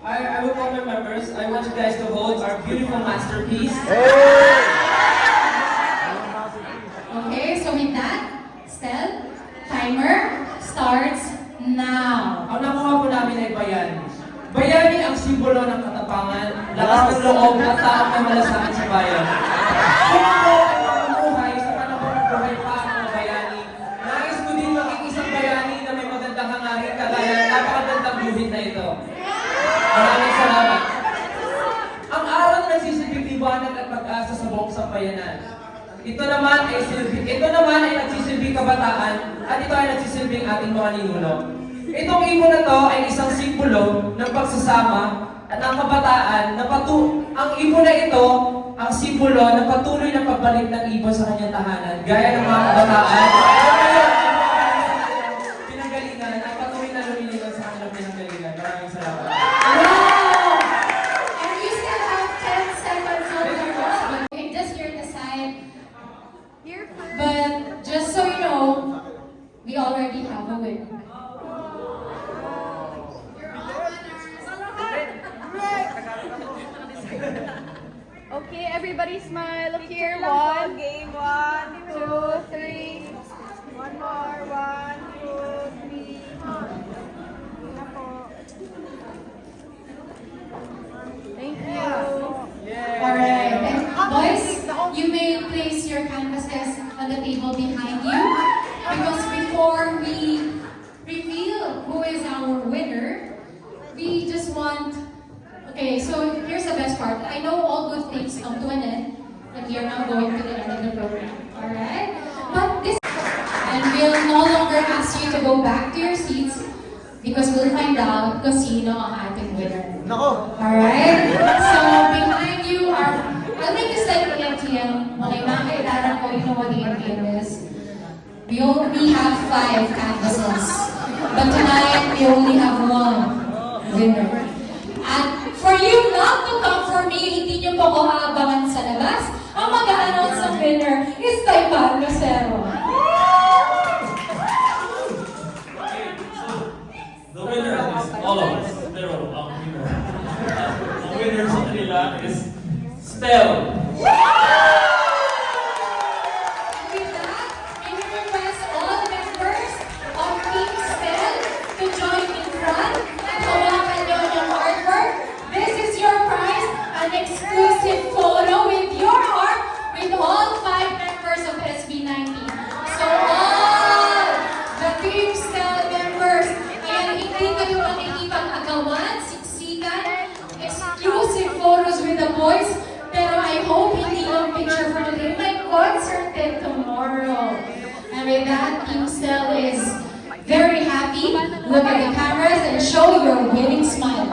I will call my members. I want you guys to hold our beautiful masterpiece. Okay, so with that, Stel, timer starts now. Ang nakuha po namin ay bayani. Bayani ang simbolo ng katapangan, lakas ng loob at taong na malasakit sa bayan. Kung ako ay mamumuhay sa panahon ng buhay pa ang mga bayani, nais ko din maging isang bayani na may magandang hangarin kagaya ng napakagandang buhit na ito. Maraming salamat. Ang araw na nagsisilbing liwanag at pag-asa sa buong sambayanan. Ito naman ay nagsisilbing kabataan at ito ay nagsisilbing ating mga ninuno. Itong ibon na to ay isang simbolo ng pagsasama at ang kabataan na ang ibon na ito ang simbolo ng patuloy na pagbalik ng ibon sa kanyang tahanan. Gaya ng mga kabataan pinanggalingan at patuloy na lumilipad sa kanilang pinanggalingan. Maraming salamat. Wow! And you still have 10 seconds on the clock. Okay, just turn aside. But just so you know, we already have a winner. Okay, everybody smile. Look here. One. Game. 1, 2, 3. One more. 1, 2, 3. Thank you. Alright, and boys, you may place your canvases on the table behind you because before we reveal who is our winner, we just want. Okay, so here's the best part. I know all good things come to an end, but we are now going to the end of the program. Alright? But this. And we'll no longer ask you to go back to your seats because we'll find out kung sino ang ating winner. Nako! Alright? So, behind you are, I'll make this like an ATM. Okay, makakailangan ko, you know what the ATM is? We only have 5 canvases. But tonight, we only have 1 winner. At for you not to come for me, hindi nyo po ako aabangan sa labas. Ang mag-a-announce ng winner is Taipan Lucero. The winner is all of us. Pero ang winner. Ang winner sa kanila is Stel. With that, can you request all members of Team Stel to join in front and hawakan nyo yung artwork? This is your prize, an exclusive photo with your art with all 5 members of SB19. So all the Team Stel members, and hindi kayo makikipag-agawan, siksikan, exclusive photos with the boys, pero I hope hindi yung picture for today. My concert till tomorrow. And with that, Team Stel is very happy. Look at the cameras and show your winning smile.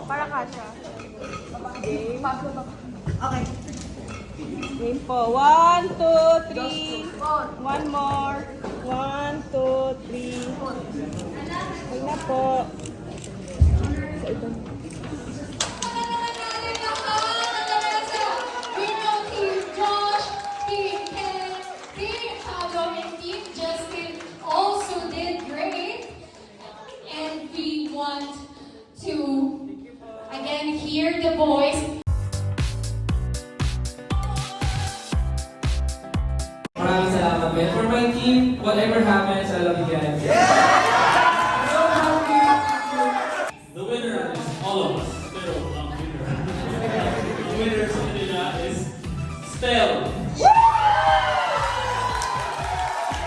Para kasha. Game. Okay. Game po. 1, 2, 3. One more. 1, 2, 3. Okay na po. We know Team Josh, Team Ken, Team Pablo, and Team Justin also did great. And we want to again hear the boys. Maraming salamat, Ben. For my team, whatever happens, I love you guys. The winner is all of us. Pero ang winner. Ang winner sa kanila is Stel.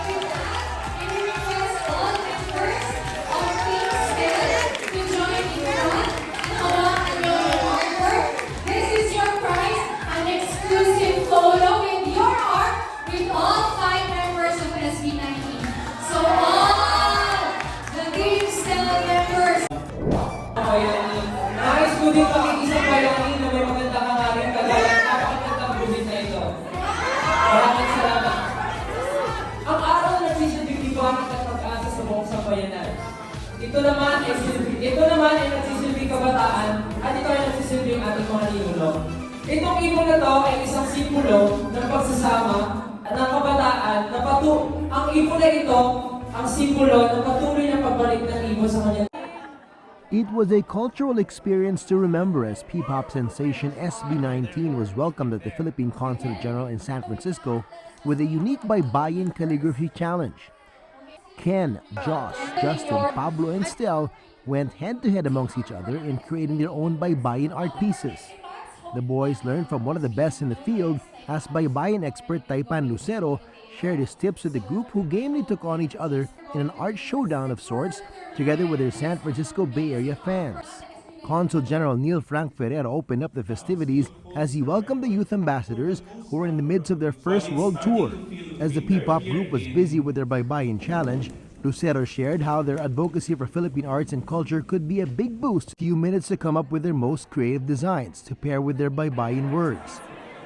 With that, can you request all members of Team Stel to join in front and hawakan nyo yung artwork? This is your prize, an exclusive photo with your art with all 5 members of SB19. So all the Team Stel members. Bayani. Nais ko din maging isang bayani na may magandang hangarin kagaya ng napakagandang buhit na ito. Maraming salamat. Ang araw na nagsisilbing liwanag at pag-asa sa buong sambayanan. Ito naman ay nagsisilbing kabataan at ito ay nagsisilbing ating mga ninuno. Itong ibon na to ay isang simbolo ng pagsasama at ng kabataan na ang ibon na ito ang simbolo ng patuloy na pagbalik ng ibon sa kanyang. It was a cultural experience to remember as P-pop sensation SB19 was welcomed at the Philippine Consulate General in San Francisco with a unique Baybayin calligraphy challenge. Ken, Joss, Justin, Pablo, and Stel went head-to-head amongst each other in creating their own Baybayin art pieces. The boys learned from one of the best in the field as Baybayin expert Taipan Lucero shared his tips with the group who gamely took on each other in an art showdown of sorts together with their San Francisco Bay Area fans. Consul General Neil Frank Ferrer opened up the festivities as he welcomed the youth ambassadors who were in the midst of their first world tour. As the P-pop group was busy with their Baybayin challenge, Lucero shared how their advocacy for Philippine arts and culture could be a big boost. Few minutes to come up with their most creative designs to pair with their Baybayin words.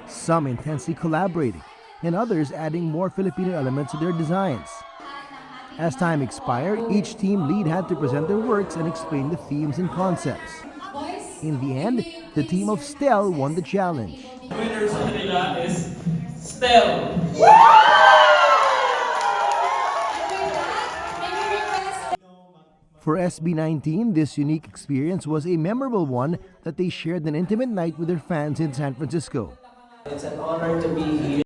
Some intensely collaborating, and others adding more Filipino elements to their designs. As time expired, each team lead had to present their works and explain the themes and concepts. In the end, the team of Stel won the challenge. The winner sa kanila is Stel. For SB19, this unique experience was a memorable one that they shared an intimate night with their fans in San Francisco. It's an honor to be here.